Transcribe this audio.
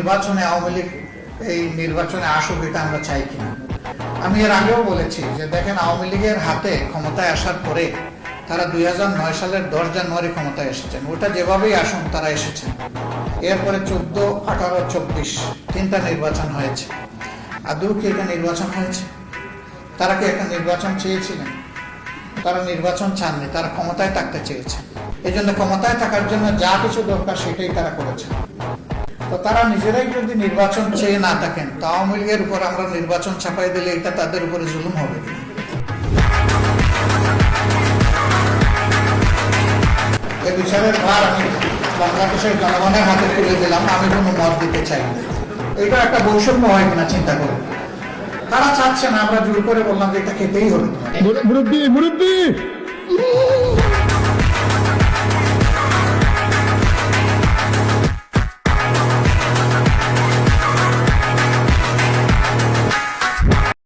নির্বাচনে আওয়ামী লীগ এই নির্বাচনে আসুক, এটা আমরা চাই কিনা। আমি এর আগেও বলেছি যে দেখেন, আওয়ামী লীগের হাতে ক্ষমতায় আসার পরে তারা 2009 সালের 10 জানুয়ারি ক্ষমতায় এসেছেন। ওটা যেভাবেই আসুন তারা এসেছেন। এরপরে 14, 18, 24 তিনটা নির্বাচন হয়েছে। আদৌ কি একটা নির্বাচন হয়েছে? তারা কি একটা নির্বাচন চেয়েছিলেন? তারা নির্বাচন চাননি, তারা ক্ষমতায় থাকতে চেয়েছে। এই জন্য ক্ষমতায় থাকার জন্য যা কিছু দরকার সেটাই তারা করেছে। তো তারা নিজেরাই যদি নির্বাচন চেয়ে না থাকেন, তো আওয়ামী লীগের উপর আমরা নির্বাচন চাপাই দিলে এটা তাদের উপরে জুলুম হবে কিনা? এই বিচারের ভার আমি বাংলাদেশের জনগণের হাতে তুলে দিলাম, আমি কোনো মত দিতে চাই না। এটা একটা বৈষম্য হয় কিনা চিন্তা করে। তারা চাচ্ছে না, আমরা জোর করে বললাম যে এটা খেতেই হবে। মুরব্বী